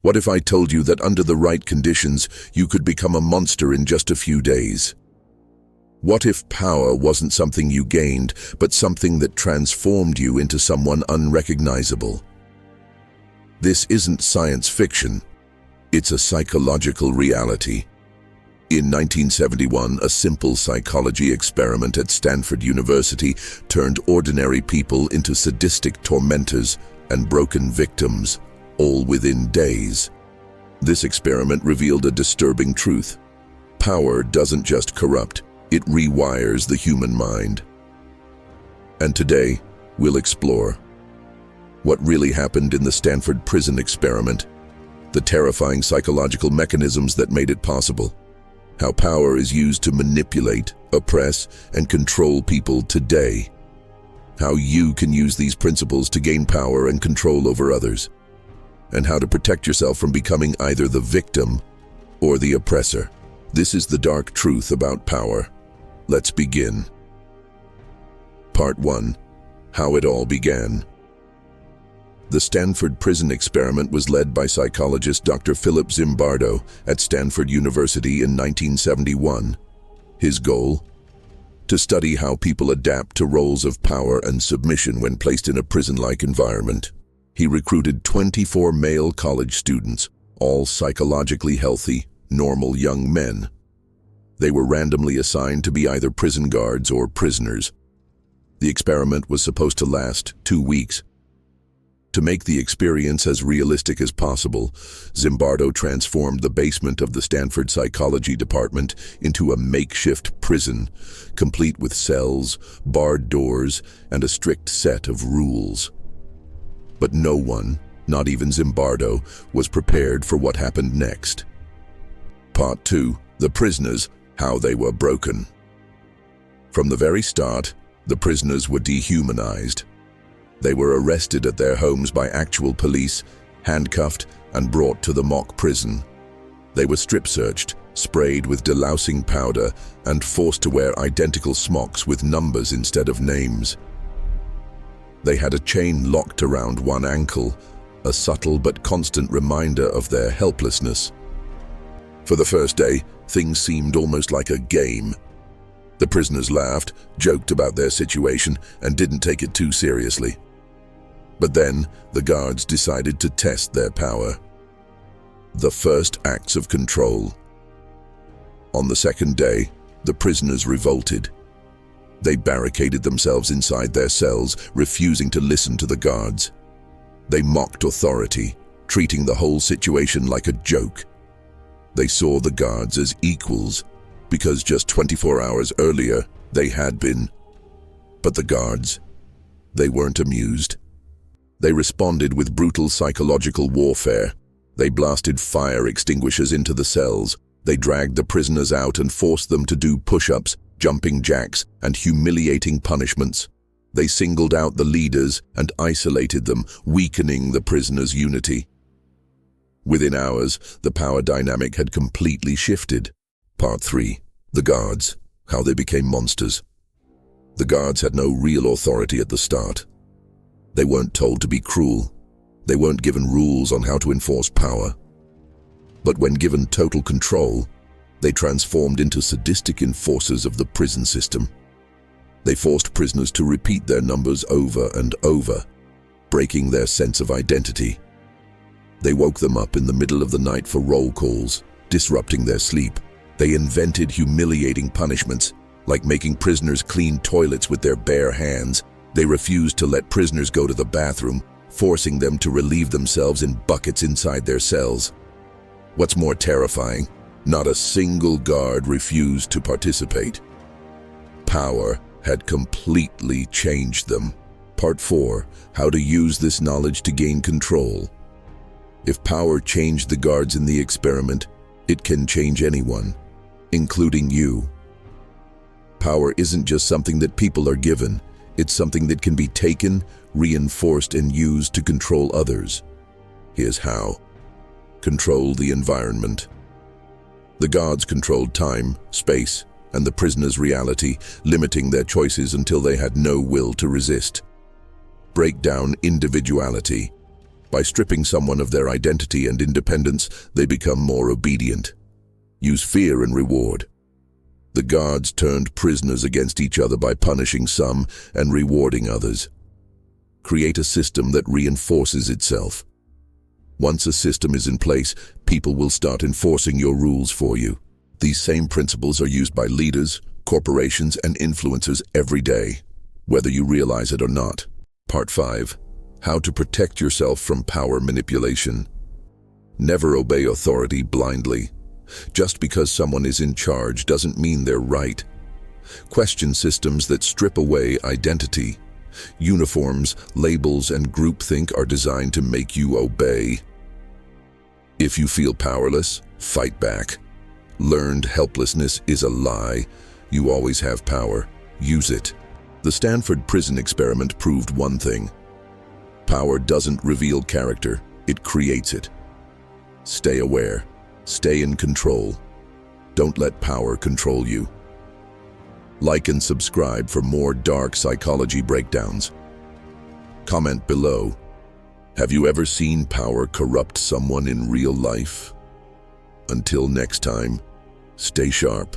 What if I told you that under the right conditions, you could become a monster in just a few days? What if power wasn't something you gained, but something that transformed you into someone unrecognizable? This isn't science fiction. It's a psychological reality. In 1971, a simple psychology experiment at Stanford University turned ordinary people into sadistic tormentors and broken victims, all within days. This experiment revealed a disturbing truth. Power doesn't just corrupt, it rewires the human mind. And today, we'll explore what really happened in the Stanford Prison Experiment, the terrifying psychological mechanisms that made it possible, how power is used to manipulate, oppress, and control people today, how you can use these principles to gain power and control over others, and how to protect yourself from becoming either the victim or the oppressor. This is the dark truth about power. Let's begin. Part 1. How it all began. The Stanford Prison Experiment was led by psychologist Dr. Philip Zimbardo at Stanford University in 1971. His goal? To study how people adapt to roles of power and submission when placed in a prison-like environment. He recruited 24 male college students, all psychologically healthy, normal young men. They were randomly assigned to be either prison guards or prisoners. The experiment was supposed to last 2 weeks. To make the experience as realistic as possible, Zimbardo transformed the basement of the Stanford Psychology Department into a makeshift prison, complete with cells, barred doors, and a strict set of rules. But no one, not even Zimbardo, was prepared for what happened next. Part 2. The prisoners, how they were broken. From the very start, the prisoners were dehumanized. They were arrested at their homes by actual police, handcuffed, and brought to the mock prison. They were strip-searched, sprayed with delousing powder, and forced to wear identical smocks with numbers instead of names. They had a chain locked around one ankle, a subtle but constant reminder of their helplessness. For the first day, things seemed almost like a game. The prisoners laughed, joked about their situation, and didn't take it too seriously. But then, the guards decided to test their power. The first acts of control. On the second day, the prisoners revolted. They barricaded themselves inside their cells, refusing to listen to the guards. They mocked authority, treating the whole situation like a joke. They saw the guards as equals, because just 24 hours earlier, they had been. But the guards, they weren't amused. They responded with brutal psychological warfare. They blasted fire extinguishers into the cells. They dragged the prisoners out and forced them to do push-ups, jumping jacks, and humiliating punishments. They singled out the leaders and isolated them, weakening the prisoners' unity. Within hours, the power dynamic had completely shifted. Part 3. The guards, how they became monsters. The guards had no real authority at the start. They weren't told to be cruel. They weren't given rules on how to enforce power. But when given total control, they transformed into sadistic enforcers of the prison system. They forced prisoners to repeat their numbers over and over, breaking their sense of identity. They woke them up in the middle of the night for roll calls, disrupting their sleep. They invented humiliating punishments, like making prisoners clean toilets with their bare hands. They refused to let prisoners go to the bathroom, forcing them to relieve themselves in buckets inside their cells. What's more terrifying, not a single guard refused to participate. Power had completely changed them. Part 4. How to use this knowledge to gain control. If power changed the guards in the experiment, it can change anyone, including you. Power isn't just something that people are given. It's something that can be taken, reinforced, and used to control others. Here's how. Control the environment. The guards controlled time, space, and the prisoners' reality, limiting their choices until they had no will to resist. Break down individuality. By stripping someone of their identity and independence, they become more obedient. Use fear and reward. The guards turned prisoners against each other by punishing some and rewarding others. Create a system that reinforces itself. Once a system is in place, people will start enforcing your rules for you. These same principles are used by leaders, corporations, and influencers every day, whether you realize it or not. Part 5. How to protect yourself from power manipulation. Never obey authority blindly. Just because someone is in charge doesn't mean they're right. Question systems that strip away identity. Uniforms, labels, and groupthink are designed to make you obey. If you feel powerless, fight back. Learned helplessness is a lie. You always have power. Use it. The Stanford Prison Experiment proved one thing. Power doesn't reveal character, it creates it. Stay aware. Stay in control. Don't let power control you. Like and subscribe for more dark psychology breakdowns. Comment below. Have you ever seen power corrupt someone in real life? Until next time, stay sharp.